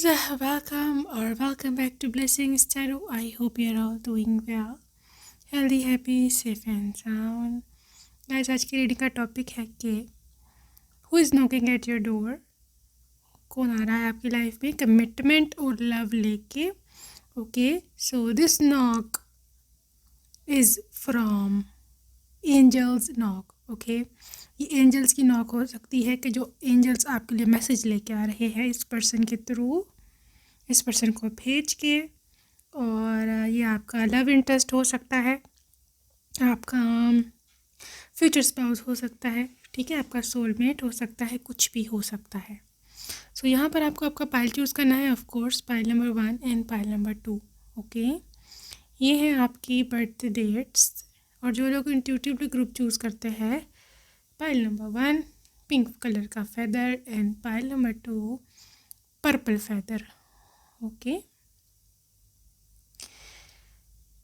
loves, welcome back to Blessings Tarot. I hope you're all doing well, healthy, happy, safe and sound. Guys, आज की reading का topic है कि who is knocking at your door. कौन आ रहा है आपकी लाइफ में कमिटमेंट और लव लेके. Okay, so this knock is from angels knock. Okay, ये एंजल्स की नॉक हो सकती है कि जो एंजल्स आपके लिए मैसेज लेके आ रहे हैं इस पर्सन के थ्रू, इस पर्सन को भेज के. और ये आपका लव इंटरेस्ट हो सकता है, आपका फ्यूचर स्पाउस हो सकता है, ठीक है, आपका सोलमेट हो सकता है, कुछ भी हो सकता है. सो यहाँ पर आपको आपका पाइल चूज़ करना है. Of course pile number 1 and pile number 2. Okay, ये है आपकी बर्थ डेट्स. और जो लोग इंट्यूटिवली ग्रुप चूज़ करते हैं, पाइल नंबर 1 पिंक कलर का feather and pile number 2 purple feather. Okay,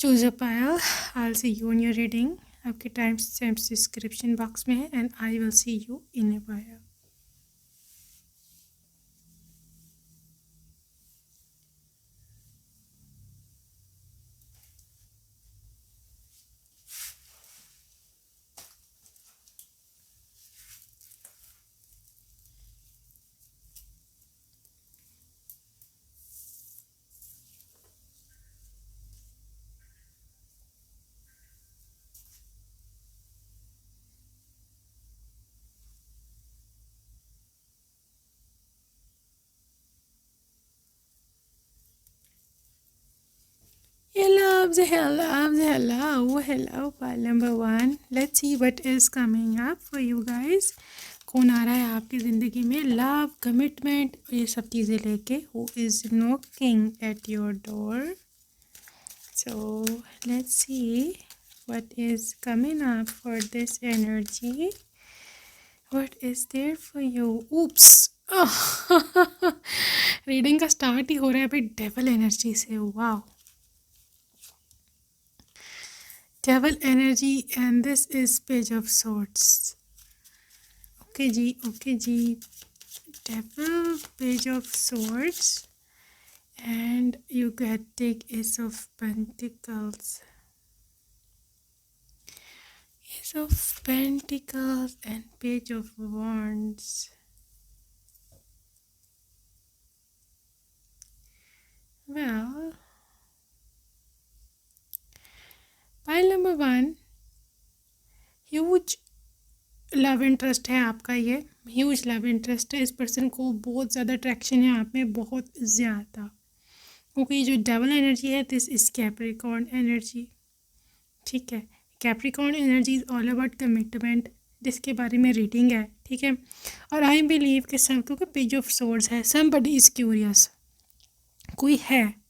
choose a Payal. I will see you in your reading. आपके टाइम स्टैम्प्स डिस्क्रिप्शन बॉक्स में है and I will see you in A Payal. Hello, pile number 1. Let's see what is coming up for you guys. कौन आ रहा है आपकी ज़िंदगी में love, commitment, ये सब चीज़ें लेके. Who is knocking at your door? So let's see what is coming up for this energy. What is there for you? Oops. Reading का स्टार्ट ही हो रहा है अभी डेवल एनर्जी से. Wow, Devil energy, and this is Page of Swords. Okay ji. Devil, Page of Swords, and you get take Ace of Pentacles. Ace of Pentacles and Page of Wands. Well, pile number 1 huge love interest है आपका. ये huge love interest है. इस person को बहुत ज़्यादा attraction है आप में, बहुत ज़्यादा. क्योंकि जो डबल एनर्जी है दिस इज़ कैप्रिकॉर्न एनर्जी. ठीक है, Capricorn energy is all about commitment, जिसके बारे में रीडिंग है. ठीक है, और आई बिलीव कि सब, क्योंकि पेज ऑफ सोर्ड्स है, समबडी इज़ क्यूरियस, कोई है.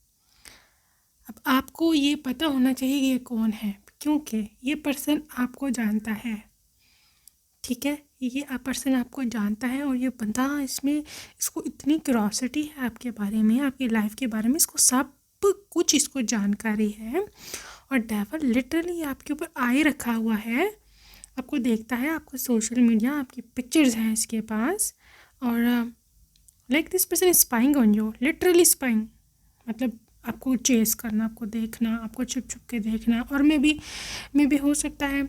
अब आपको ये पता होना चाहिए कि ये कौन है, क्योंकि ये पर्सन आपको जानता है. ठीक है, ये पर्सन आपको जानता है और ये बंदा, इसको इतनी क्यूरोसिटी है आपके बारे में, आपकी लाइफ के बारे में, इसको सब कुछ इसको जानकारी है. और डेविल लिटरली आपके ऊपर आए रखा हुआ है, आपको देखता है, आपको सोशल मीडिया, आपकी पिक्चर्स हैं इसके पास. और like this person is spying on you, literally spying. मतलब आपको चेस करना, आपको देखना, आपको छुप छुप के देखना. और मे भी हो सकता है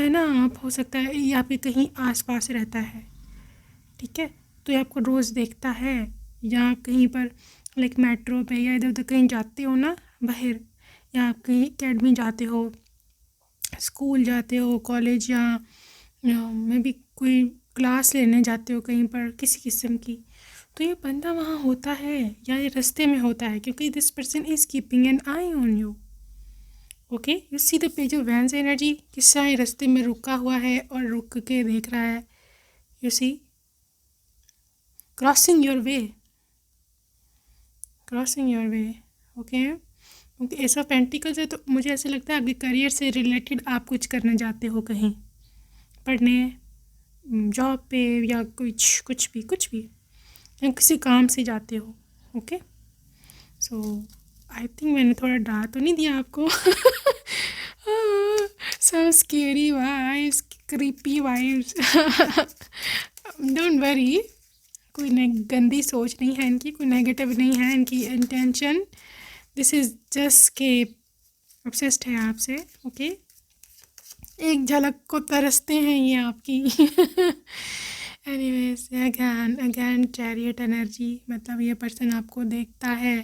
ना, आप हो सकता है ये आपके कहीं आसपास रहता है. ठीक है, तो ये आपको रोज़ देखता है, या कहीं पर लाइक मेट्रो पे या इधर उधर कहीं जाते हो ना बाहर, या आप कहीं अकेडमी जाते हो, स्कूल जाते हो, कॉलेज, या मे भी कोई क्लास लेने जाते हो कहीं पर किसी किस्म की, तो ये बंदा वहाँ होता है या ये रास्ते में होता है, क्योंकि this person is keeping an I on you. Okay, you see the page of vents energy. किस्सा ये रास्ते में रुका हुआ है और रुक के देख रहा है. You see, crossing your way. Okay, क्योंकि ऐसा पेंटिकल्स है, तो मुझे ऐसा लगता है आपके करियर से रिलेटेड आप कुछ करने जाते हो, कहीं पढ़ने, जॉब पे, या कुछ भी या किसी काम से जाते हो. ओके, सो आई थिंक मैंने थोड़ा डरा तो नहीं दिया आपको. Some scary vibes, creepy vibes. Don't worry, कोई गंदी सोच नहीं है इनकी, कोई नेगेटिव नहीं है इनकी इंटेंशन। दिस इज़ जस्ट के ऑब्सेस्ड है आपसे। ओके, एक झलक को तरसते हैं ये आपकी। Anyways, again again chariot energy, मतलब ये पर्सन आपको देखता है,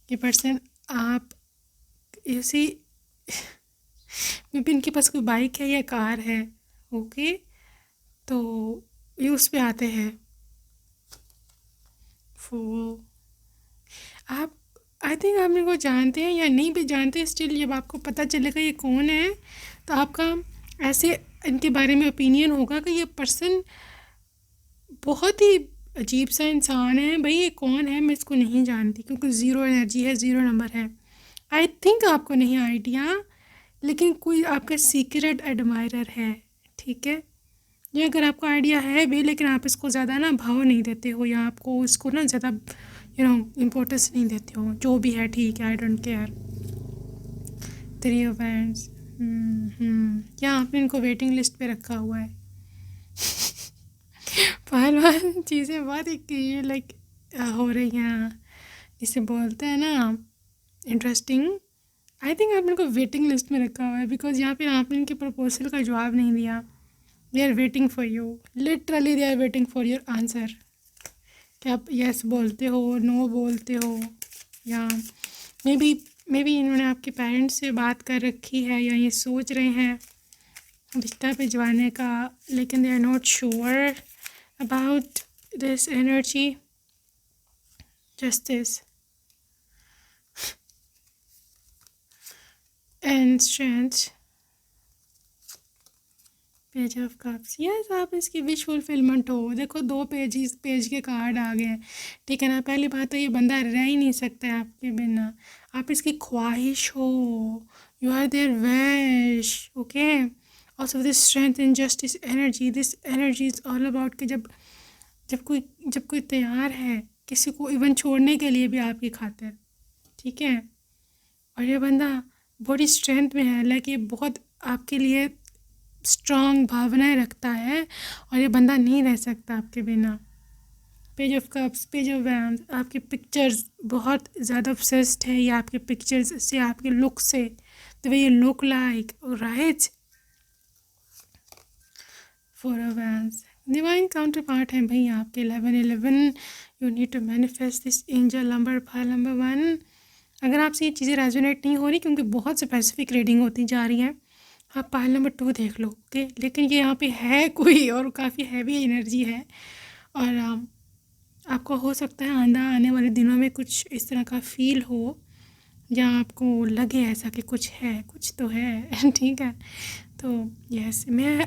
ये पर्सन आप इसी मे बी इनके पास कोई बाइक है या कार है। ओके, तो ये उस पे आते हैं। आप आई थिंक आप मेरे को जानते हैं या नहीं भी जानते, स्टिल जब आपको पता चलेगा ये कौन है तो आपका ऐसे इनके बारे में ओपिनियन होगा कि ये पर्सन बहुत ही अजीब सा इंसान है। भाई ये कौन है, मैं इसको नहीं जानती, क्योंकि ज़ीरो एनर्जी है, ज़ीरो नंबर है। आई थिंक आपको नहीं आइडिया, लेकिन कोई आपका सीक्रेट एडमायरर है। ठीक है, ये अगर आपको आइडिया है भी, लेकिन आप इसको ज़्यादा ना भाव नहीं देते हो, या आपको इसको ना ज़्यादा इम्पोर्टेंस नहीं देते हो, जो भी है ठीक है, I don't care. 3 of hands, या आपने इनको वेटिंग लिस्ट पे रखा हुआ है। पहलवान चीज़ें बहुत ही लाइक हो रही हैं, इसे बोलते हैं ना इंटरेस्टिंग। आई थिंक आपने इनको वेटिंग लिस्ट में रखा हुआ है, बिकॉज यहाँ पे आपने इनके प्रपोजल का जवाब नहीं दिया। They are waiting for you, literally they are waiting for your answer. क्या आप यस बोलते हो, नो बोलते हो, या मे बी इन्होंने आपके पेरेंट्स से बात कर रखी है, या ये सोच रहे हैं रिश्ता भिजवाने का, लेकिन they are not sure about this energy. Justice and strength, page of cups. Yes, आप इसकी विश फुलफिलमेंट हो। देखो 2 पेज के कार्ड आ गए, ठीक है ना। पहली बात तो ये बंदा रह ही नहीं सकता है आपके बिना, आप इसकी ख्वाहिश हो, you are their wish. Okay, also this strength and justice energy, this energy is all about कि जब कोई तैयार है किसी को इवन छोड़ने के लिए भी आपकी खातिर, ठीक है, और ये बंदा बड़ी स्ट्रेंथ में है, लाइक ये बहुत आपके लिए स्ट्रॉन्ग भावनाएं रखता है, और ये बंदा नहीं रह सकता आपके बिना। Page of cups, page of wands, आपकी पिक्चर्स बहुत ज़्यादा ऑब्सेस्ड है ये आपके पिक्चर्स से, आपके लुक से, the way you look like, right. 4 of wands, divine counterpart है भाई आपके 1111। You need to manifest this angel number 1। अगर आपसे ये चीज़ें रेजोनेट नहीं हो रही, क्योंकि बहुत स्पेसिफिक रीडिंग होती जा रही है, आप पाइल नंबर 2 देख लो। ओके, लेकिन ये यहाँ पे है कोई और काफ़ी हैवी एनर्जी है, और आपको हो सकता है आने वाले दिनों में कुछ इस तरह का फील हो, या आपको लगे ऐसा कि कुछ है, कुछ तो है। ठीक है, तो यस, मैं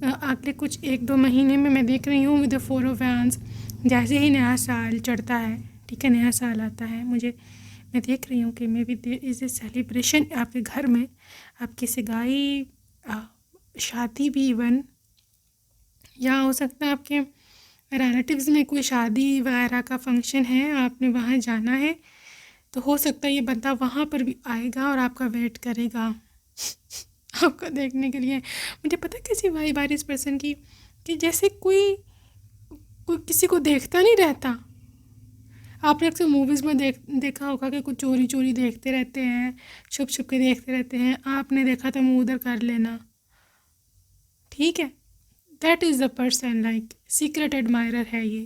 अगले कुछ 1-2 महीने में मैं देख रही हूँ विद द 4 ऑफ वैंड्स, जैसे ही नया साल चढ़ता है, ठीक है, नया साल आता है, मैं देख रही हूँ कि maybe there is a celebration आपके घर में, आपकी सगाई, शादी भी इवन, या हो सकता है आपके रिलेटिव्स में कोई शादी वगैरह का फंक्शन है, आपने वहाँ जाना है, तो हो सकता है ये बंदा वहाँ पर भी आएगा और आपका वेट करेगा। आपको देखने के लिए। मुझे पता कैसी वाइब आ रही इस पर्सन की, कि जैसे कोई किसी को देखता नहीं रहता। आपने अक्सर मूवीज़ में देखा होगा कि कुछ चोरी चोरी देखते रहते हैं, छुप छुप के देखते रहते हैं, आपने देखा तो मुँह उधर कर लेना, ठीक है। That is the person, like secret admirer है ये।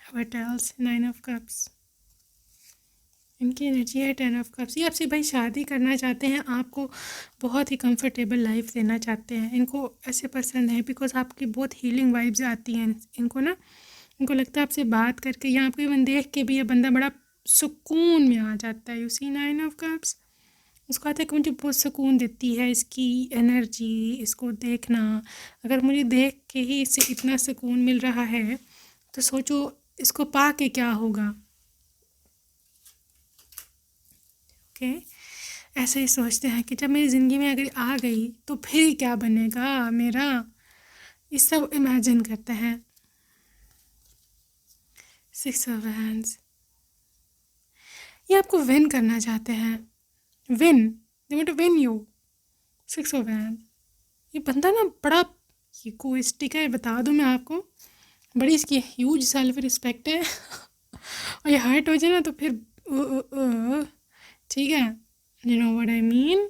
व्हाट एल्स, 9 ऑफ कप्स, इनकी एनर्जी है 10 ऑफ कप्स। ये आपसे भाई शादी करना चाहते हैं, आपको बहुत ही कंफर्टेबल लाइफ देना चाहते हैं। इनको ऐसे पसंद है बिकॉज आपकी बहुत हीलिंग वाइब्स आती हैं इनको ना। इनको लगता है आपसे बात करके या आपको इवन देख के भी ये बंदा बड़ा सुकून में आ जाता है। यू सी 9 ऑफ कप्स, उसको आता है कि मुझे बहुत सुकून देती है इसकी एनर्जी, इसको देखना। अगर मुझे देख के ही इससे इतना सुकून मिल रहा है तो सोचो इसको पा के क्या होगा। ओके, ऐसे ही सोचते हैं कि जब मेरी ज़िंदगी में अगर आ गई तो फिर क्या बनेगा मेरा, ये सब इमेजिन करते हैं। 6 ऑफ हैंड्स, ये आपको विन करना चाहते हैं, win, they want to win you. 6 of hands, ये बंदा ना बड़ा इगोइस्टिक है, बता दूँ मैं आपको, बड़ी इसकी ह्यूज सेल्फ रिस्पेक्ट है। और ये हर्ट हो जाए ना तो फिर ठीक है, you know what I mean,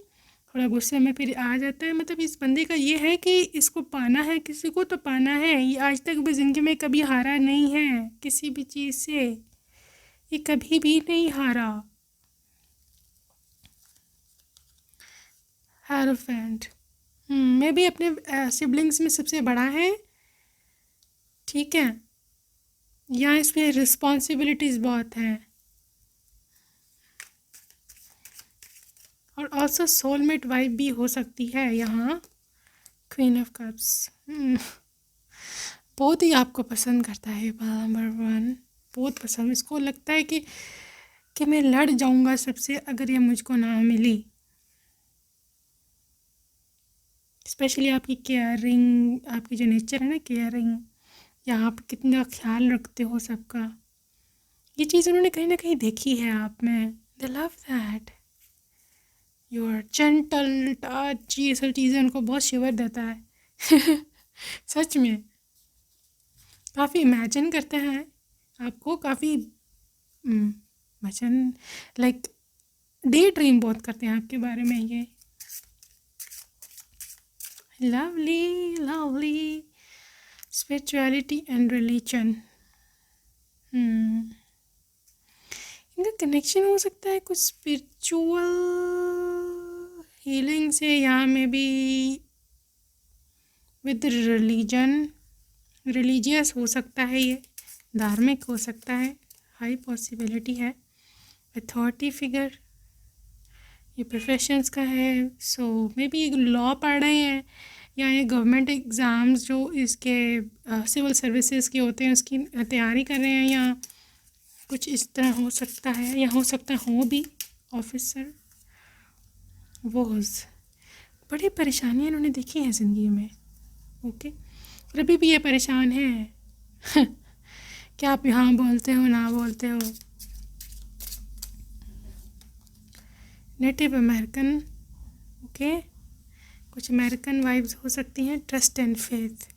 थोड़ा गुस्से में फिर आ जाता है। मतलब इस बंदे का ये है कि इसको पाना है, किसी को तो पाना है। ये आज तक भी ज़िंदगी में कभी हारा नहीं है किसी भी चीज़ से, ये कभी भी नहीं हारा। हेरोफेंट मैं भी अपने सिबलिंग्स में सबसे बड़ा है, ठीक है। यहाँ इसमें रिस्पॉन्सिबिलिटीज़ बहुत हैं, और ऑल्सो सोलमेट वाइब भी हो सकती है यहाँ। क्वीन ऑफ कप्स बहुत ही आपको पसंद करता है नंबर 1, बहुत पसंद। इसको लगता है कि मैं लड़ जाऊंगा सबसे अगर ये मुझको ना मिली। स्पेशली आपकी केयरिंग, आपकी जो नेचर है ना केयरिंग, या आप कितना ख्याल रखते हो सबका, ये चीज़ उन्होंने कहीं ना कहीं देखी है आप में। They love that you are gentle touch, ये सब चीज़ें उनको बहुत शिवर देता है। सच में काफ़ी इमेजिन करते हैं आपको, काफ़ी इमेजिन लाइक डे ड्रीम बहुत करते हैं आपके बारे में। ये lovely lovely spirituality and religion, इनका कनेक्शन हो सकता है कुछ स्पिरिचुअल हीलिंग से, यहाँ में भी विद रिलीजन, रिलीजियस हो सकता है, ये धार्मिक हो सकता है, हाई पॉसिबिलिटी है। अथॉरिटी फिगर, ये प्रोफेशंस का है, सो मे बी लॉ पढ़ रहे हैं, या ये गवर्नमेंट एग्ज़ाम्स जो इसके सिविल सर्विसेज के होते हैं उसकी तैयारी कर रहे हैं, या कुछ इस तरह हो सकता है, या हो सकता हो भी ऑफिसर। वो बड़ी परेशानियाँ इन्होंने देखी हैं ज़िंदगी में, ओके, और अभी भी ये परेशान है। क्या आप यहाँ बोलते हो ना बोलते हो। नेटिव अमेरिकन, ओके, कुछ अमेरिकन वाइब्स हो सकती हैं। ट्रस्ट एंड फेथ,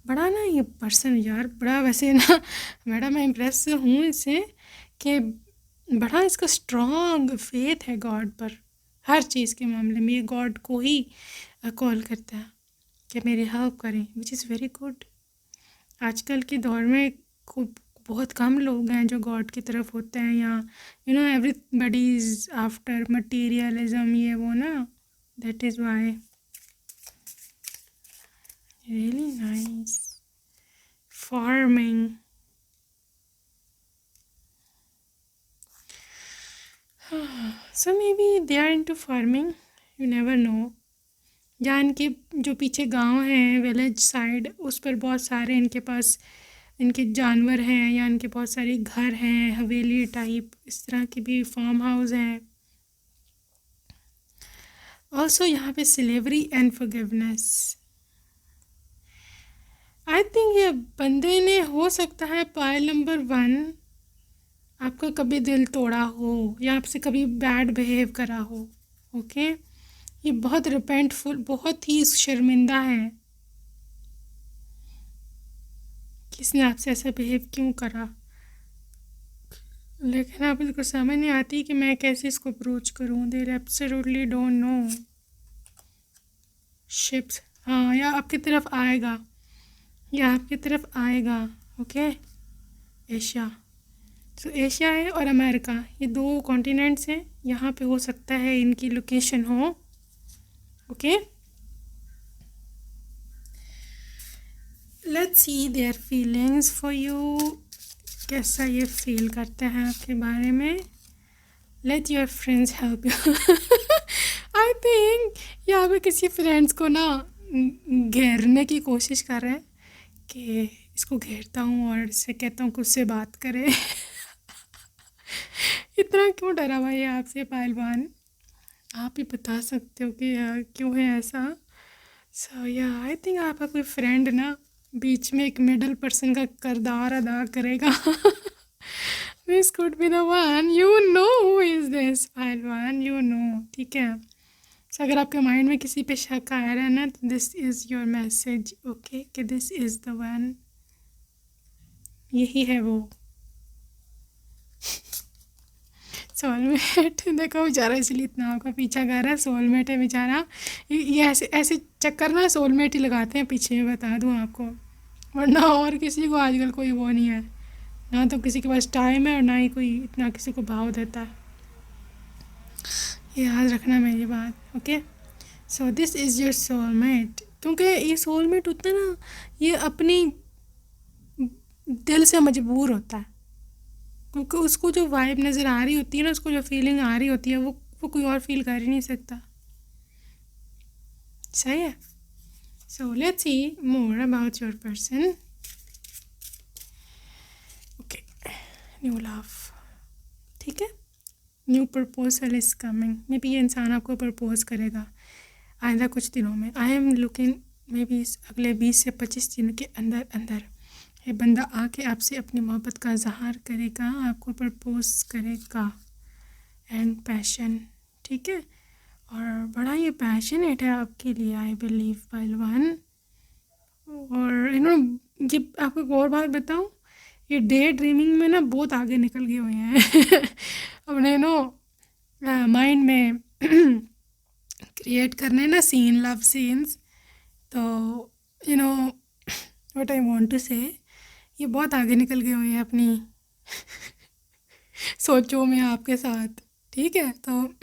बड़ा ना ये पर्सन यार, बड़ा वैसे ना बड़ा मैं इम्प्रेस हूँ इससे कि बड़ा इसका स्ट्रॉन्ग फेथ है गॉड पर। हर चीज़ के मामले में ये गॉड को ही कॉल करता है कि मेरी हेल्प करें, विच इज़ वेरी गुड। आजकल के दौर में बहुत कम लोग हैं जो गॉड की तरफ होते हैं, या you know everybody is after materialism, ये वो ना, that is why. Really nice farming, so maybe they are into farming, you never know। जहाँ इनके जो पीछे गांव हैं विलेज साइड, उस पर बहुत सारे इनके पास इनके जानवर हैं, या इनके बहुत सारे घर हैं, हवेली टाइप इस तरह के भी फार्म हाउस हैं। ऑल्सो यहाँ पे salivary and forgiveness, I think ये बंदे ने हो सकता है पाइल नंबर 1 आपका कभी दिल तोड़ा हो, या आपसे कभी बैड बिहेव करा हो, ओके। ये बहुत रिपेंटफुल, बहुत ही शर्मिंदा है किसने आपसे ऐसा बिहेव क्यों करा, लेकिन आप इसको समझ नहीं आती कि मैं कैसे इसको अप्रोच करूँ। दे एब्सोल्युटली डोंट नो। शिप्स, हाँ, या आपकी तरफ आएगा, या आपकी तरफ आएगा, ओके। एशिया, तो एशिया है और अमेरिका, ये 2 कॉन्टिनेंट्स हैं, यहाँ पे हो सकता है इनकी लोकेशन हो, okay. Let's C their feelings for you, कैसा ये फील करते हैं आपके बारे में। Let your friends help you. I think यहाँ पे किसी फ्रेंड्स को ना घेरने की कोशिश कर रहे हैं कि इसको घेरता हूँ और इससे कहता हूँ कि उससे बात करे। इतना क्यों डरा हुआ है आपसे पहलवान, आप ही बता सकते हो कि क्यों है ऐसा। सो या आई थिंक आपका कोई फ्रेंड ना बीच में एक मिडल पर्सन का किरदार अदा करेगा। This could be the one, you know who is this पहलवान, यू नो, ठीक है। सो अगर आपके माइंड में किसी पे शक आ रहा है ना, तो this is your message, okay, कि दिस इज़ द वन, यही है वो सोलमेट। देखो बेचारा इसलिए इतना आपका पीछा कर रहा है, सोलमेट है बेचारा। ये ऐसे ऐसे चक्कर ना सोलमेट ही लगाते हैं पीछे, बता दूँ आपको, वरना और किसी को आजकल कोई वो नहीं है, ना तो किसी के पास टाइम है और ना ही कोई इतना किसी को भाव देता है। ये याद रखना मेरी बात, okay. So this is your soulmate, क्योंकि ये सोलमेट होता है ना, ये अपनी दिल से मजबूर होता है, क्योंकि उसको जो वाइब नज़र आ रही होती है ना, उसको जो फीलिंग आ रही होती है, वो कोई और फील कर ही नहीं सकता। सही है। So let's see more about your person. Okay, new love, ठीक है, new proposal is coming. May be ये इंसान आपको प्रपोज करेगा आइंदा कुछ दिनों में। I am looking may be अगले 20 से 25 दिन के अंदर अंदर ये बंदा आके आपसे अपनी मोहब्बत का इजहार करेगा, आपको प्रपोज करेगा, एंड पैशन, ठीक है, और बड़ा ये पैशनेट है आपके लिए, आई बिलीव पहलवान। और ये आपको एक और बात बताऊँ, ये डे ड्रीमिंग में ना बहुत आगे निकल गए हुए हैं अपने माइंड में क्रिएट करने ना सीन, लव सीन्स। तो व्हाट आई वांट टू से, ये बहुत आगे निकल गए हुए हैं अपनी सोचो में आपके साथ, ठीक है। तो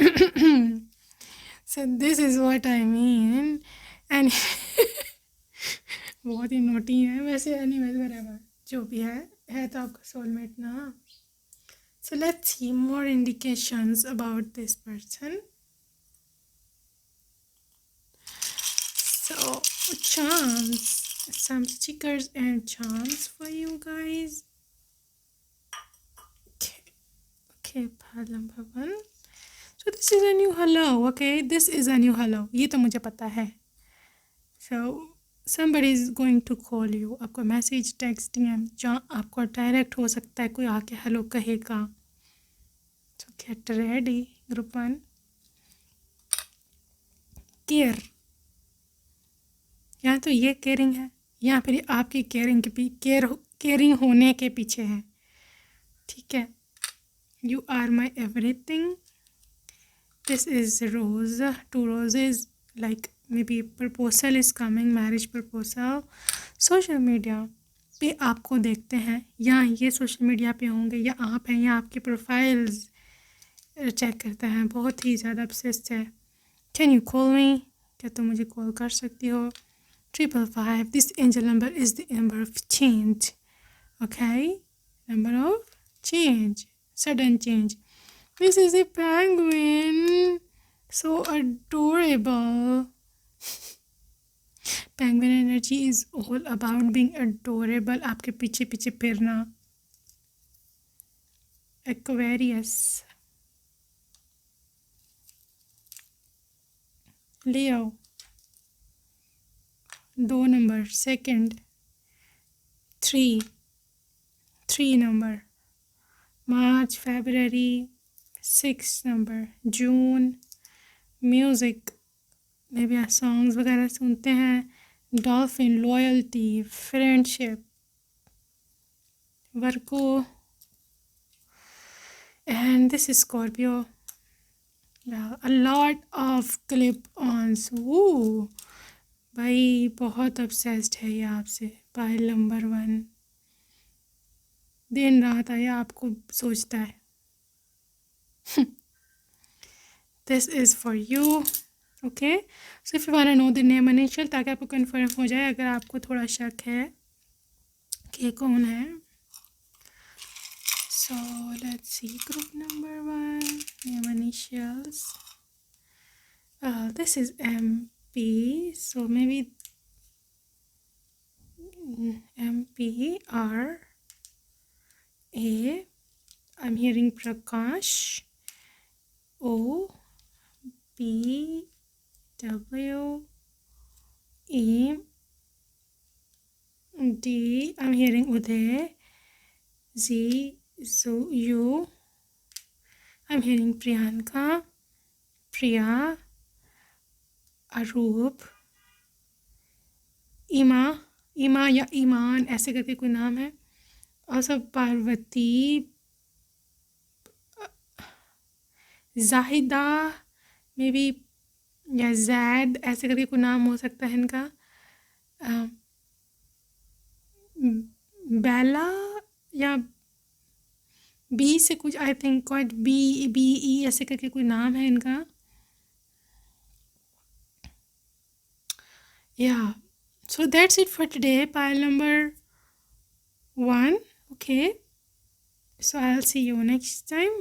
so this is what I mean, and बहुत ही नोटी है वैसे, एनीवेज वरेवर, जो भी है तो आपका सोलमेट ना। So let's see more indications about this person. So charms, some stickers and charms for you guys. Okay, part number 1. So this is a new hello, okay, this is a new hello, ये तो मुझे पता है। So somebody is going to call you, आपको message, text, DM, जहाँ आपको direct हो सकता है कोई आके हेलो कहेगा। So get ready, group 1. Care, या तो ये केयरिंग है या फिर आपकी केयरिंग के केयरिंग होने के पीछे है, ठीक है। You are my everything, this is rose, 2 roses, like maybe proposal is coming, marriage proposal. Social media पे आपको देखते हैं, या ये सोशल मीडिया पे होंगे, या आप हैं, या आपकी प्रोफाइल्स चेक करते हैं, बहुत ही ज़्यादा obsessed है। कैन यू कॉल मी, क्या तुम मुझे कॉल कर सकती हो। 555, this angel number is the number of change, okay, number of change, sudden change. This is a penguin, so adorable. Penguin energy is all about being adorable, आपके पीछे पीछे फिरना। Aquarius, Leo, 2 number, second, 3 number, March, फरवरी, 6 number, June, music में भी songs वगैरह सुनते हैं, dolphin, loyalty, friendship, Virgo, and this is Scorpio, a lot of clip ons. भाई बहुत obsessed है ये आपसे, पायल नंबर 1, दिन रात आया आपको सोचता है। This is for you, okay. So if you want to know the name initial, ताकि आपको कंफर्म हो जाए अगर आपको थोड़ा शक है कि कौन है। So let's see, group number 1, name initials, this is MP, so maybe MPRA. I'm hearing Prakash. OPWED. I'm hearing Uday. I'm hearing Priyanka, Priya, अरूप, इमा या ईमान ऐसे करके कोई नाम है, और सब पार्वती, जाहिदा मे बी, या जैद ऐसे करके कोई नाम हो सकता है इनका, बेला या बी से कुछ, I think quite B E ऐसे करके कोई नाम है इनका। Yeah, so that's it for today, pile number 1. Okay, so I'll see you next time.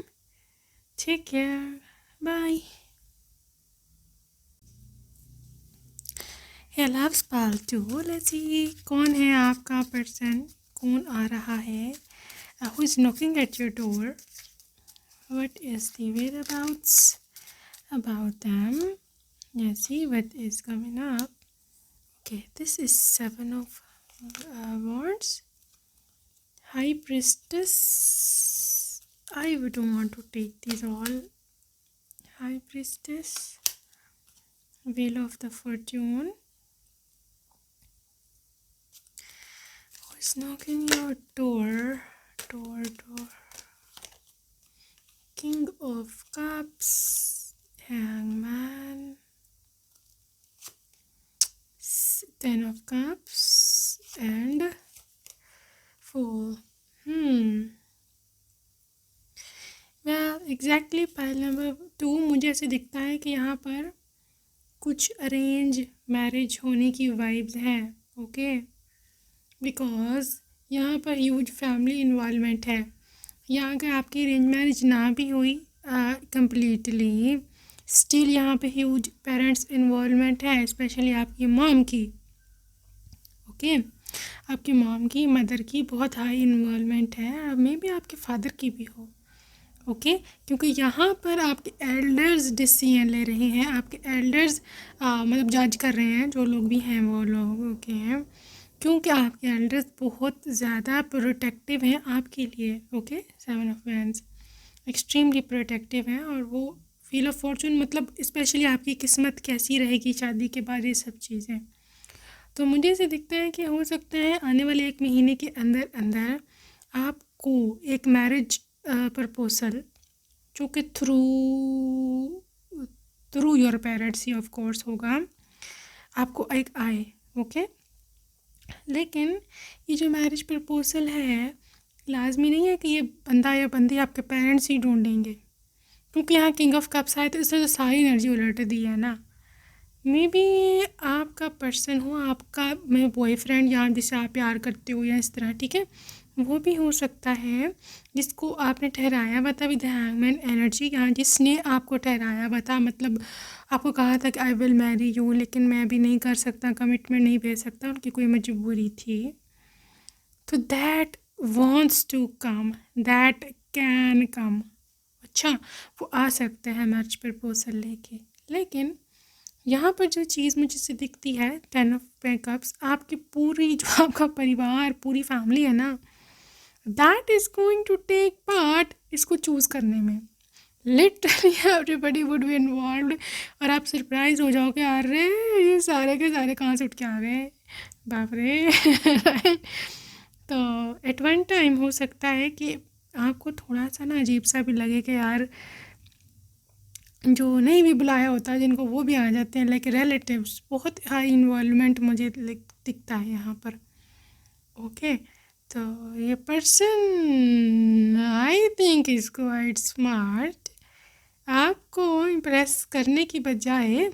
Take care. Bye. Hey, loves pile 2. Let's see कौन है आपका पर्सन, कौन आ रहा है, who is knocking at your door, what is the whereabouts about them. Let's see what is coming up. Okay, this is 7 of wands. High priestess, I don't want to take these all. High priestess, wheel of the fortune, who's knocking your door, king of cups, hangman, 10 of cups and fool. well exactly pile number 2 मुझे ऐसे दिखता है कि यहाँ पर कुछ arrange marriage होने की वाइब्स हैं. ओके, बिकॉज यहाँ पर ह्यूज फैमिली इन्वॉल्वमेंट है. यहाँ अगर आपकी अरेंज मैरिज ना भी हुई कंप्लीटली, स्टिल यहाँ पे ह्यूज पेरेंट्स इन्वॉल्वमेंट है, स्पेशली आपकी मॉम की. ओके, आपकी मॉम की, मदर की बहुत हाई इन्वॉल्वमेंट है, मे बी आपके फादर की भी हो. ओके, क्योंकि यहाँ पर आपके एल्डर्स डिसीजन ले रहे हैं, आपके एल्डर्स मतलब जज कर रहे हैं, जो लोग भी हैं वो लोग. ओके हैं, क्योंकि आपके एल्डर्स बहुत ज़्यादा प्रोटेक्टिव हैं आपके लिए. Okay, 7 of wands extremely protective हैं, और वो व्हील ऑफ फॉर्चून मतलब स्पेशली आपकी किस्मत कैसी रहेगी शादी के बाद, ये सब चीज़ें. तो मुझे ऐसे दिखता है कि हो सकता है आने वाले 1 महीने के अंदर अंदर आपको एक मैरिज प्रपोजल, जो कि through your parents he of course होगा, आपको एक आए. ओके, लेकिन ये जो मैरिज प्रपोजल है, लाजमी नहीं है कि ये बंदा या बंदी आपके पेरेंट्स ही ढूंढेंगे, क्योंकि यहाँ किंग ऑफ कप्स आए तो इसने तो सारी एनर्जी उलट दी है ना. मे बी आपका पर्सन हो, आपका मैं बॉयफ्रेंड या जिसे आप प्यार करते हो या इस तरह, ठीक है, वो भी हो सकता है जिसको आपने ठहराया हुआ था विद हैंगमैन एनर्जी. यहाँ जिसने आपको ठहराया हुआ था, मतलब आपको कहा था कि आई विल मैरी यू, लेकिन मैं अभी नहीं कर सकता, कमिटमेंट नहीं भेज सकता, उनकी कोई मजबूरी थी. तो that wants to come, that can come. अच्छा, वो आ सकते हैं मैरिज प्रपोजल लेके. लेकिन यहाँ पर जो चीज़ मुझे से दिखती है, 10 ऑफ कप्स, आपकी पूरी जो आपका परिवार, पूरी फैमिली है ना, that is going to take part इसको चूज़ करने में. Literally everybody would be involve, और आप सरप्राइज हो जाओगे, अरे ये सारे के सारे कहाँ से उठ के आ गए, बाप रे. तो एट वन टाइम हो सकता है कि आपको थोड़ा सा ना अजीब सा भी लगे कि यार जो नहीं भी बुलाया होता जिनको, वो भी आ जाते हैं, लाइक रिलेटिव्स. बहुत हाई इन्वॉल्वमेंट मुझे दिखता है यहाँ पर. ओके, तो ये person I think is quite smart. आपको इम्प्रेस करने की बजाय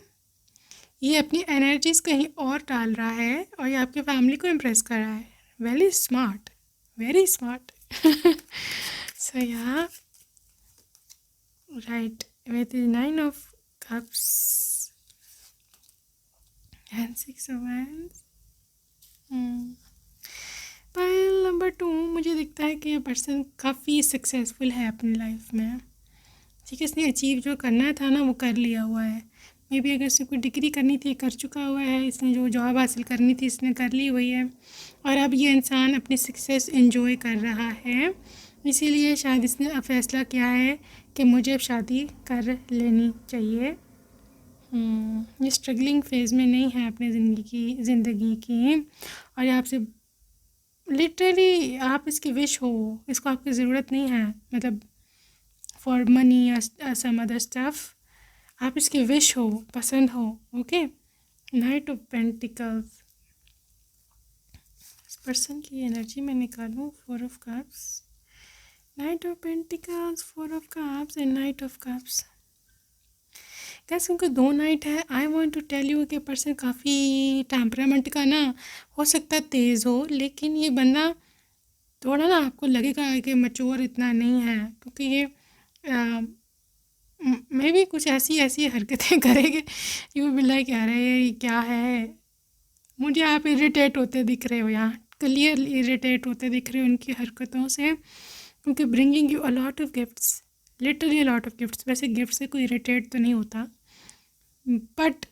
ये अपनी एनर्जीज कहीं और डाल रहा है, और ये आपकी फैमिली को इम्प्रेस कर रहा है. Very smart, very smart. So yeah right, with the 9 of cups and 6 of wands. Pile number 2 मुझे दिखता है कि ये पर्सन काफ़ी सक्सेसफुल है अपनी लाइफ में. ठीक है, इसने अचीव जो करना था ना वो कर लिया हुआ है. मे बी अगर इसने कोई डिग्री करनी थी कर चुका हुआ है, इसने जो जॉब हासिल करनी थी इसने कर ली हुई है, और अब ये इंसान अपनी सक्सेस एंजॉय कर रहा है. इसीलिए शायद इसने अब फैसला किया है कि मुझे अब शादी कर लेनी चाहिए. ये स्ट्रगलिंग फेज़ में नहीं है अपनी ज़िंदगी की और ये आपसे लिटरली आप इसकी विश हो, इसको आपकी ज़रूरत नहीं है, मतलब फॉर मनी या सम अदर स्टफ, आप इसकी विश हो, पसंद हो। ओके, नाइट ऑफ पेंटिकल्स, इस पर्सन की एनर्जी मैं निकालूं। 4 of Cups, knight of pentacles, 4 of Cups and knight of cups. कैसे उनके 2 नाइट है। I want to tell you कि पर्सन काफ़ी टेम्परामेंट का ना हो सकता है तेज़ हो, लेकिन ये बंदा थोड़ा ना आपको लगेगा कि मैच्योर इतना नहीं है, क्योंकि ये मे भी कुछ ऐसी ऐसी हरकतें करेंगे यू भी लाइक यार ये क्या है। मुझे आप इरिटेट होते दिख रहे हो, यहाँ क्लियरली इरिटेट होते दिख रहे हो उनकी हरकतों से, क्योंकि bringing you a lot of gifts, literally a lot of gifts. वैसे गिफ्ट से कोई इरिटेट तो नहीं होता, बट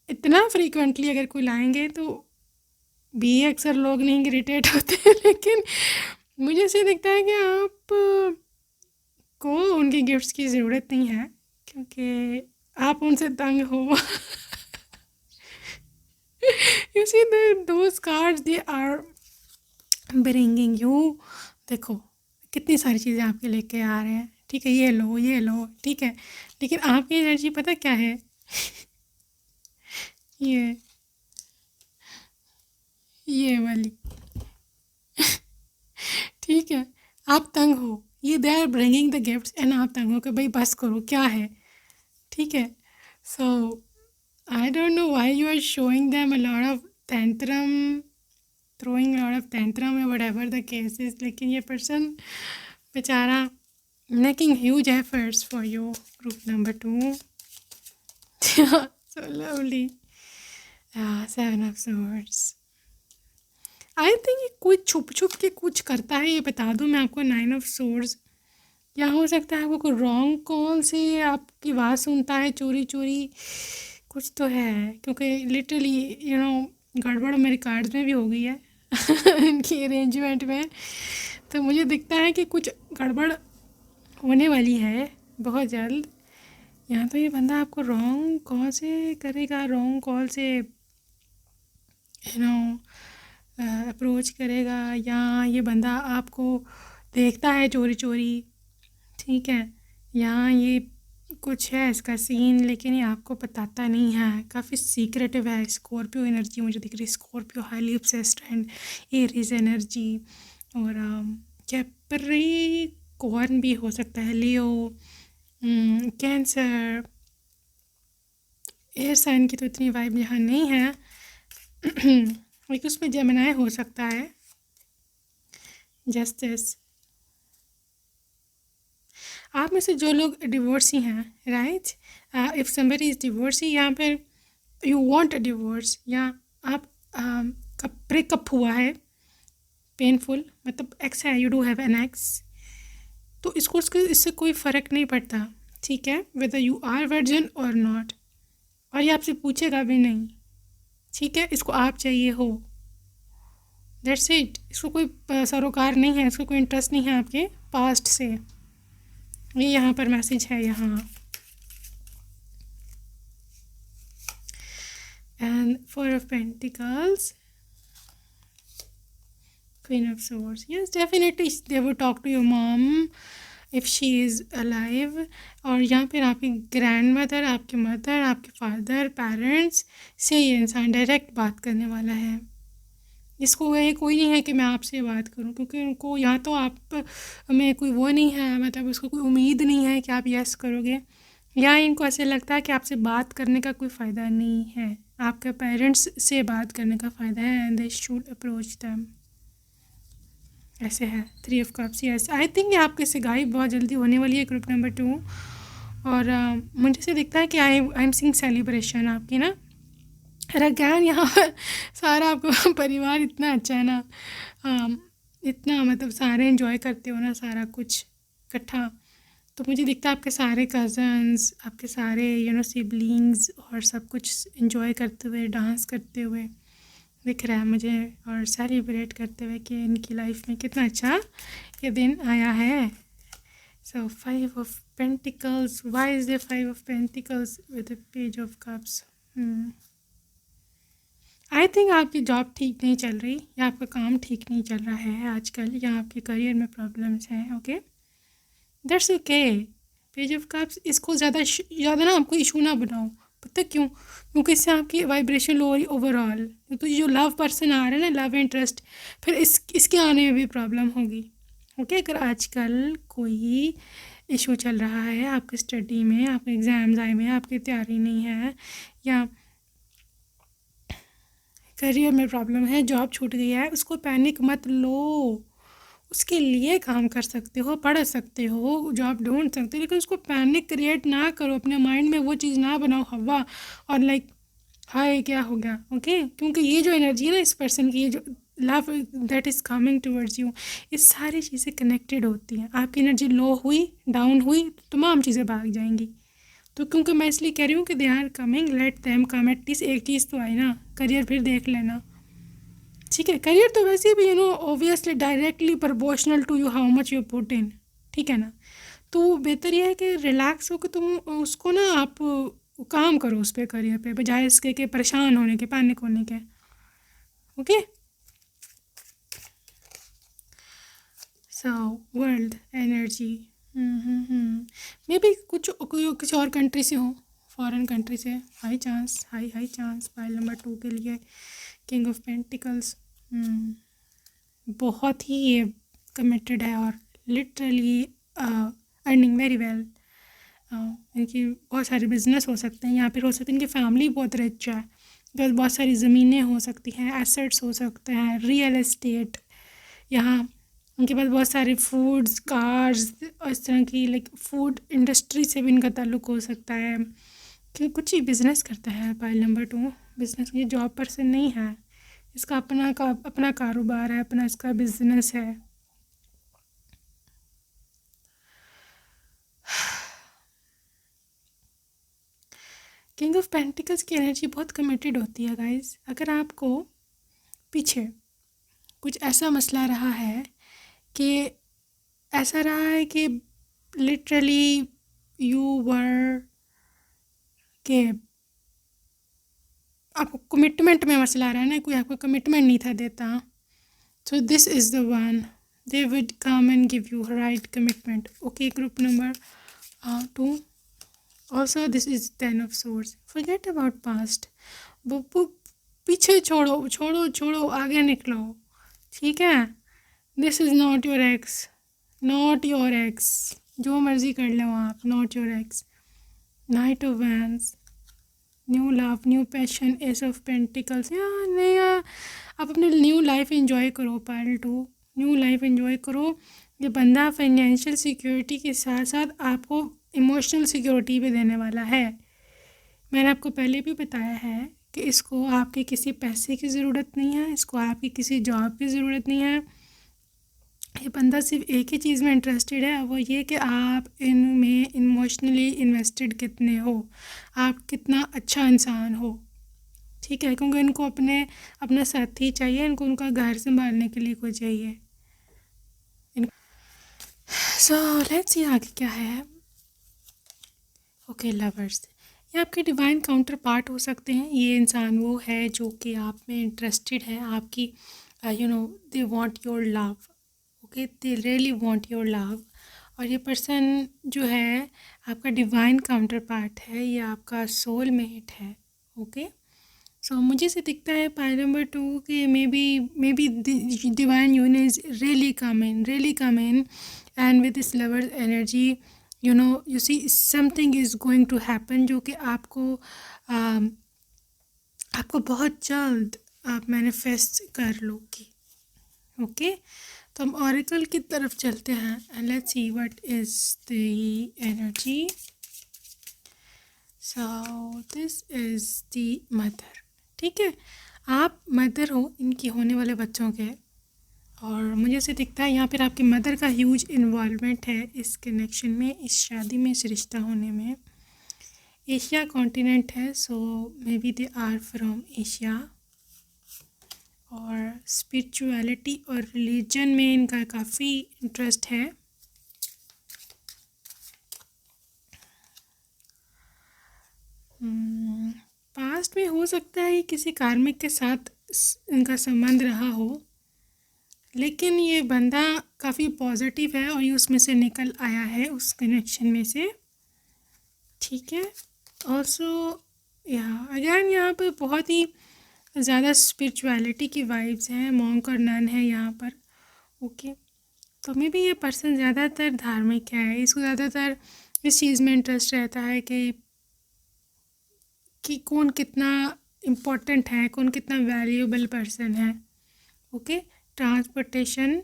इतना फ्रीक्वेंटली अगर कोई लाएंगे तो भी अक्सर लोग नहीं इरिटेट होते लेकिन मुझे ऐसे दिखता है कि आप को उनकी गिफ्ट्स की ज़रूरत नहीं है, क्योंकि आप उनसे तंग हो you see those cards they are bringing you. देखो कितनी सारी चीज़ें आपके लेके आ रहे हैं, ठीक है, ये लो, ठीक है, लेकिन आपकी एनर्जी पता क्या है ये वाली ठीक है, आप तंग हो, ये they are bringing the gifts and आप तंग हो कि भाई बस करो क्या है, ठीक है। So I don't know why you are showing them a lot of tantrum, throwing a lot of tantrum or whatever the case is, लेकिन ये पर्सन बेचारा making huge efforts for you। group number 2 so lovely। 7 of Swords, I think ये कोई छुप छुप के कुछ करता है, ये बता दूँ मैं आपको। 9 of Swords, या हो सकता है आपको कोई रॉन्ग कॉल से आपकी आवाज़ सुनता है चोरी चोरी, कुछ तो है, क्योंकि लिटरली यू नो गड़बड़ मेरे कार्ड्स में भी हो गई है इनकी अरेंजमेंट में, तो मुझे दिखता है कि कुछ गड़बड़ होने वाली है बहुत जल्द। यहाँ तो ये बंदा आपको रॉन्ग कॉल से करेगा, रॉन्ग कॉल से यू नो अप्रोच करेगा, या ये बंदा आपको देखता है चोरी चोरी, ठीक है, यहाँ ये कुछ है इसका सीन, लेकिन ये आपको बताता नहीं है, काफ़ी सीक्रेटिव है। स्कॉर्पियो एनर्जी मुझे दिख रही है, Scorpio highly obsessed and Aries energy, और कैप्रिकॉर्न भी हो सकता है, लियो, कैंसर, एयर साइन की तो इतनी वाइब यहाँ नहीं है लेकिन उसमें जेमिनी हो सकता है। जस्टिस, आप में से जो लोग डिवोर्सी हैं, right, if somebody is divorcee, यहाँ पर यू वांट अ डिवोर्स, या आप का ब्रेकअप हुआ है पेनफुल, मतलब एक्स है, you do have an x, तो इससे कोई फ़र्क नहीं पड़ता, ठीक है, वेदर यू आर वर्जिन और नॉट, और ये आपसे पूछेगा भी नहीं, ठीक है, इसको आप चाहिए हो, दैट्स इट। इसको कोई सरोकार नहीं है, इसको कोई इंटरेस्ट नहीं है आपके पास्ट से, ये यहाँ पर मैसेज है यहाँ। And 4 of Pentacles, Queen of Swords, yes definitely they would talk to your mom if she is alive, और यहाँ पर आपकी ग्रैंड मदर, आपके मदर, आपके फादर, पेरेंट्स से ये इंसान डायरेक्ट बात करने वाला है। इसको ये कोई नहीं है कि मैं आपसे बात करूं, क्योंकि उनको यहाँ तो आप में कोई वो नहीं है, मतलब उसको कोई उम्मीद नहीं है कि आप यस करोगे, या इनको ऐसे लगता है कि आपसे बात करने का कोई फ़ायदा नहीं है, आपके पेरेंट्स से बात करने का फ़ायदा है, and they should approach them, ऐसे है। 3 of Cups, yes I think ये आपके सगाई बहुत जल्दी होने वाली है, ग्रुप नंबर 2, और मुझे से दिखता है कि आई एम सीइंग सेलिब्रेशन आपकी ना, अगैन यहाँ पर सारा आपको परिवार इतना अच्छा है ना, इतना मतलब सारे एंजॉय करते हो ना सारा कुछ इकट्ठा, तो मुझे दिखता है आपके सारे कज़न्स, आपके सारे सिबलिंग्स और सब कुछ एंजॉय करते हुए, डांस करते हुए दिख रहा है मुझे, और सेलिब्रेट करते हुए कि इनकी लाइफ में कितना अच्छा ये दिन आया है। So 5 of Pentacles. Why is there 5 of Pentacles with a Page of Cups? I think आपकी जॉब ठीक नहीं चल रही, या आपका काम ठीक नहीं चल रहा है आजकल, या आपके करियर में प्रॉब्लम्स हैं. Okay, that's okay. Page of cups, इसको ज़्यादा ना आपको इशू ना बनाओ. पता क्यों? क्योंकि इससे आपकी वाइब्रेशन लो हो रही ओवरऑल. तो जो लव पर्सन आ रहा है ना, लव इंटरेस्ट, फिर इसके आने में भी प्रॉब्लम होगी. ओके, अगर आजकल कोई इशू चल रहा है आपकी स्टडी में, आपके एग्ज़ाम्स आए हुए हैं, आपकी तैयारी नहीं है, या करियर में प्रॉब्लम है, जॉब छूट गई है, उसको पैनिक मत लो. उसके लिए काम कर सकते हो, पढ़ सकते हो, जॉब ढूंढ सकते हो, लेकिन उसको पैनिक क्रिएट ना करो. अपने माइंड में वो चीज़ ना बनाओ हवा, और लाइक हाय क्या हो गया. ओके, क्योंकि ये जो एनर्जी है ना इस पर्सन की, ये जो love that is coming towards you, ये सारी चीज़ें कनेक्टेड होती हैं. आपकी एनर्जी लो हुई, डाउन हुई, तो तमाम चीज़ें भाग जाएंगी. तो क्योंकि मैं इसलिए कह रही हूँ कि they are coming, let them come. At least एक चीज़ तो आई ना, करियर फिर देख लेना. ठीक है, करियर तो वैसे भी obviously directly proportional to you, how much you put in. ठीक है ना. तो बेहतर यह है कि रिलैक्स हो, कि तुम उसको ना आप काम करो उस पर, करियर पे, बजाय इसके के परेशान होने के, पैनिक होने के. Okay, so world energy may be कुछ और कंट्री से हो, फॉरेन कंट्री से. High chance, high chance file number 2 के लिए. किंग ऑफ पेंटिकल्स बहुत ही ये कमिटेड है, और लिटरली अर्निंग वेरी वेल. इनकी बहुत सारे बिजनेस हो सकते हैं, यहाँ पर हो सकते हैं. इनकी फैमिली बहुत रिच है, बिकॉज बहुत सारी ज़मीनें हो सकती हैं, एसेट्स हो सकते हैं, रियल एस्टेट. यहाँ उनके पास बहुत सारे फूड्स, कार्स और इस तरह की, लाइक फूड इंडस्ट्री से भी इनका ताल्लुक हो सकता है, कि कुछ ही बिज़नेस करता है. पाइल नंबर 2 बिज़नेस, ये जॉब पर्सन नहीं है, इसका अपना कारोबार है, अपना इसका बिजनेस है. किंग ऑफ पेंटिकल्स की एनर्जी बहुत कमिटेड होती है गाइस. अगर आपको पीछे कुछ ऐसा मसला रहा है, कि ऐसा रहा है कि लिटरली यू वर, के आपको कमिटमेंट में मसला आ रहा है ना, कोई आपको कमिटमेंट नहीं था देता, so this is the one. They would come and give you right commitment. Okay, group number 2. Also this is 10 of swords. Forget about past. वो पीछे छोड़ो, आगे निकलो. ठीक है, this is not your ex. जो मर्जी कर लो आप, not your ex. Knight of Wands. New love, new passion, S of pentacles. नहीं, आप अपनी न्यू लाइफ एंजॉय करो. पाइल 2, न्यू लाइफ एंजॉय करो. ये बंदा फाइनेंशियल सिक्योरिटी के साथ साथ आपको इमोशनल सिक्योरिटी भी देने वाला है. मैंने आपको पहले भी बताया है कि इसको आपके किसी पैसे की ज़रूरत नहीं है, इसको आपकी किसी जॉब की ज़रूरत नहीं है. ये बंदा सिर्फ एक ही चीज़ में इंटरेस्टेड है, वो ये कि आप इनमें इमोशनली इन्वेस्टेड कितने हो, आप कितना अच्छा इंसान हो. ठीक है, क्योंकि इनको अपना साथी चाहिए, इनको उनका घर संभालने के लिए कोई चाहिए. सो लेट्स सी आगे क्या है. ओके लवर्स, ये आपके डिवाइन काउंटर पार्ट हो सकते हैं. ये इंसान वो है जो कि आप में इंटरेस्टेड है, आपकी they want your love. Okay, they really want your love. और ये पर्सन जो है आपका डिवाइन काउंटर पार्ट है, ये आपका सोल मेट है. ओके, सो मुझे से दिखता है पाइल नंबर 2 कि may be divine union is really come in and with this lovers energy, you see something is going to happen, जो कि आपको बहुत जल्द आप मैनिफेस्ट कर लोगी. ओके, तो हम ऑरेकल की तरफ चलते हैं and let's see what is the energy. So this is the mother. ठीक है, आप मदर हो इनकी होने वाले बच्चों के, और मुझे से दिखता है यहाँ पर आपकी मदर का ह्यूज इन्वॉल्वमेंट है इस कनेक्शन में, इस शादी में, इस रिश्ता होने में. एशिया कॉन्टिनेंट है, so maybe they are from Asia. और स्पिरिचुअलिटी और रिलीजन में इनका काफ़ी इंटरेस्ट है. पास्ट में हो सकता है किसी कार्मिक के साथ इनका संबंध रहा हो, लेकिन ये बंदा काफ़ी पॉजिटिव है और ये उसमें से निकल आया है उस कनेक्शन में से, ठीक है। ऑल्सो अगैन यहाँ पर बहुत ही ज़्यादा स्पिरिचुअलिटी की वाइब्स हैं, मॉन्क और नन है यहाँ पर, ओके। तो मे बी ये पर्सन ज़्यादातर धार्मिक है, इसको ज़्यादातर इस चीज़ में इंटरेस्ट रहता है कि कौन कितना इम्पोर्टेंट है, कौन कितना वैल्यूएबल पर्सन है, ओके। ट्रांसपोर्टेशन,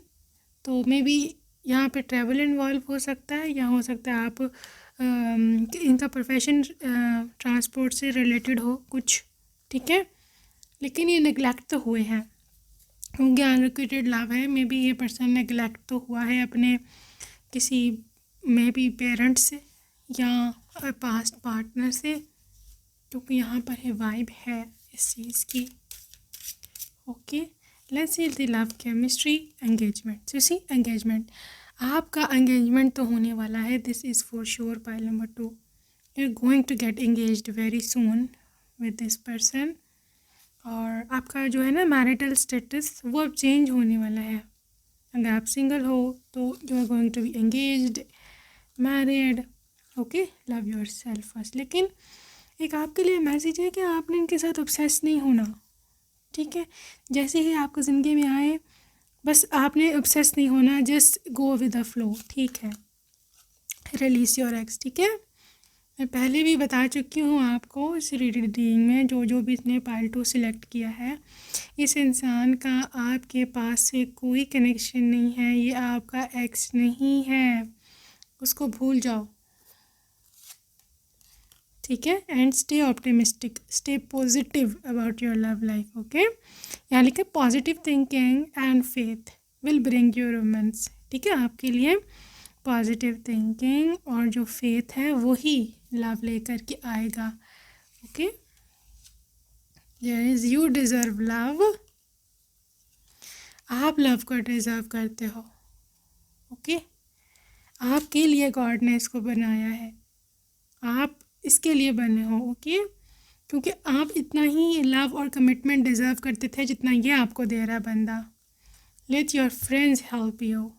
तो मे बी यहाँ पे ट्रैवल इन्वॉल्व हो सकता है, या हो सकता है आप इनका प्रोफेशन ट्रांसपोर्ट से रिलेटेड हो कुछ, ठीक है। लेकिन ये नेग्लेक्ट तो हुए हैं क्योंकि अनरिक्विटेड लव है, मे बी ये पर्सन नेग्लेक्ट तो हुआ है अपने किसी मे बी पेरेंट्स से या पास्ट पार्टनर से, क्योंकि यहाँ पर है वाइब है इस चीज़ की, okay. Let's see the love chemistry engagement. So see engagement, आपका एंगेजमेंट तो होने वाला है, this is for sure. Pile number 2, you are going to get engaged very soon with this person, और आपका जो है ना मैरिटल स्टेटस वो अब चेंज होने वाला है। अगर आप सिंगल हो तो you are going to be engaged, married, okay. Love yourself first. लेकिन एक आपके लिए मैसेज है कि आपने इनके साथ ऑब्सेस नहीं होना, ठीक है। जैसे ही आपको ज़िंदगी में आए बस आपने ऑब्सेस नहीं होना, just go with the flow, ठीक है। रिलीज योर एक्स, ठीक है। मैं पहले भी बता चुकी हूँ आपको इस रीडिंग में, जो भी इसने पाइल 2 सिलेक्ट किया है, इस इंसान का आपके पास से कोई कनेक्शन नहीं है, ये आपका एक्स नहीं है, उसको भूल जाओ, ठीक है। And stay optimistic, stay positive about your love life, okay. यहाँ लिखा positive thinking and faith will bring your romance, ठीक है। आपके लिए पॉजिटिव थिंकिंग और जो फेथ है वही लव लेकर के आएगा, okay. Yes, you deserve love, आप लव को डिज़र्व करते हो, ओके। आपके लिए गॉड ने इसको बनाया है, आप इसके लिए बने हो, ओके। क्योंकि आप इतना ही लव और कमिटमेंट डिज़र्व करते थे जितना ये आपको दे रहा बंदा। Let your friends help you,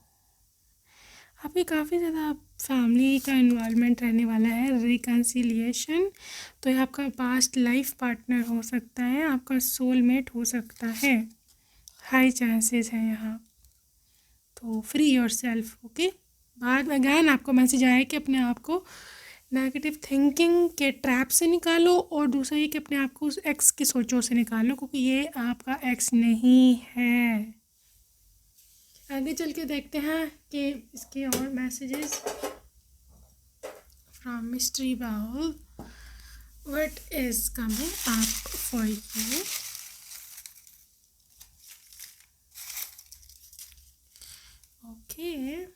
आपके काफ़ी ज़्यादा फैमिली का इन्वॉल्वमेंट रहने वाला है, रिकन्सिलिएशन। तो ये आपका पास्ट लाइफ पार्टनर हो सकता है, आपका सोलमेट हो सकता है, हाई चांसेस है यहाँ। तो फ्री योर सेल्फ, ओके। बाद में अगैन आपको मैसेज आया कि अपने आप को नेगेटिव थिंकिंग के ट्रैप से निकालो, और दूसरा ये कि अपने आप को उस एक्स की सोचों से निकालो, क्योंकि ये आपका एक्स नहीं है। आगे चल के देखते हैं कि इसके और messages from mystery bowl, what is coming up for you. Okay,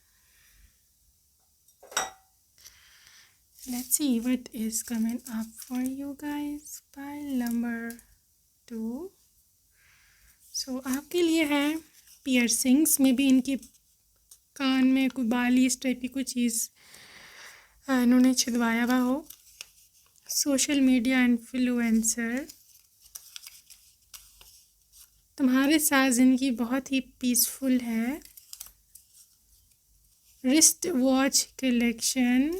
let's see what is coming up for you guys. Pile number 2. So आपके लिए है पियर्सिंग्स, में भी इनके कान में कोई बाली इस टाइप की कोई चीज़ इन्होंने छिदवाया हुआ हो। सोशल मीडिया इन्फ्लुएंसर, तुम्हारे साथ ज़िंदगी बहुत ही पीसफुल है। Wrist watch collection,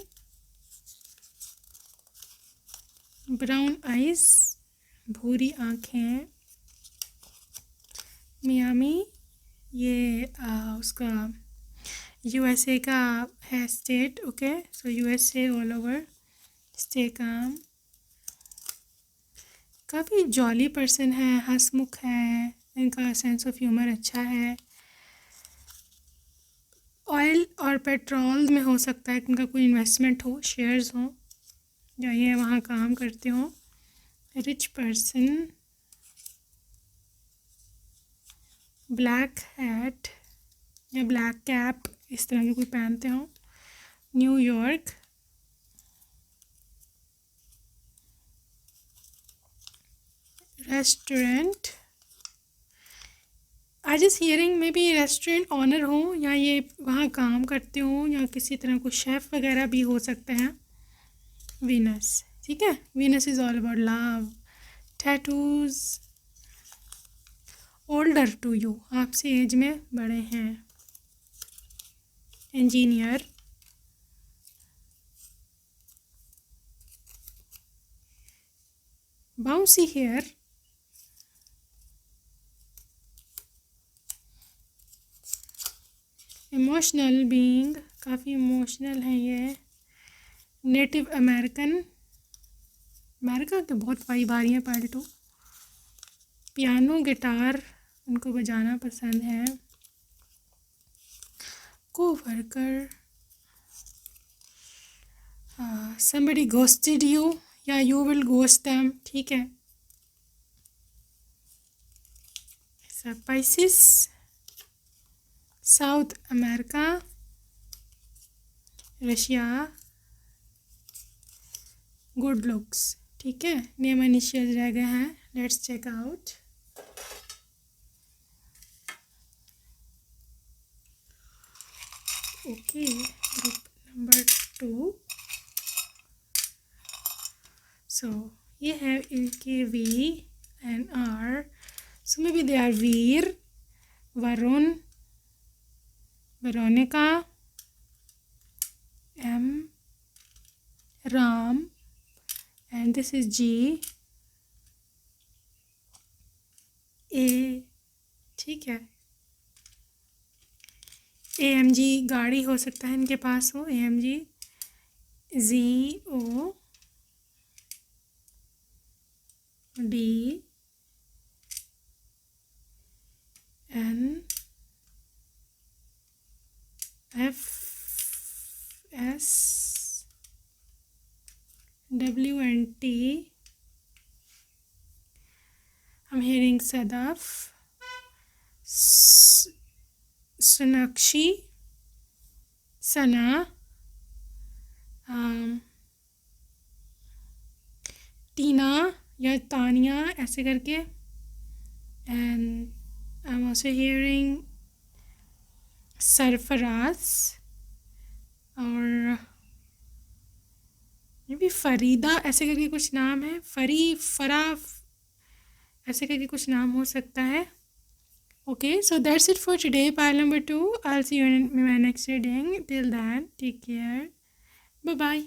brown eyes, भूरी आँखें, मियामी, ये उसका यूएसए का है state, okay. So USA all over, stay calm, काफ़ी जॉली पर्सन है, हंसमुख है, इनका सेंस ऑफ ह्यूमर अच्छा है। ऑयल और पेट्रोल में हो सकता है कि इनका कोई इन्वेस्टमेंट हो, शेयर्स हो, या ये वहाँ काम करते हो। रिच पर्सन, ब्लैक हैट या ब्लैक कैप इस तरह के कोई पहनते हो। New York, restaurant, I just hearing में भी रेस्टोरेंट ऑनर हो, या ये वहाँ काम करते हो, या किसी तरह को शेफ़ वगैरह भी हो सकते हैं। वीनस, ठीक है, Venus is all about love. Tattoos, older to you, आपसे एज में बड़े हैं। Engineer, bouncy hair, emotional being, काफ़ी इमोशनल है ये। नेटिव अमेरिकन, अमेरिका के बहुत वाइब आ रही है पाल्टू। पियानो, गिटार, उनको बजाना पसंद है। को वर्कर, somebody ghosted you या you will ghost them, ठीक है। Pisces, South America, Russia, good looks, ठीक है। नेम इनिशियल रह गए हैं, let's check out. Okay, group number 2। So ये है इनके V and R, so maybe they are Veer, Varun, Veronica, M, Ram, and this is G, A, ठीक है। AMG गाड़ी हो सकता है इनके पास हो, AMG, Z, O, D, N, F, S, W and T. I'm hearing Sadaf, Sonakshi, Sana, टीना या तानिया ऐसे करके। And I am also hearing Sarfaraz और ये भी फरीदा ऐसे करके कुछ नाम है, फरा ऐसे करके कुछ नाम हो सकता है। Okay, so that's it for today, pile number 2। I will see you in my next reading. Till then take care, bye bye.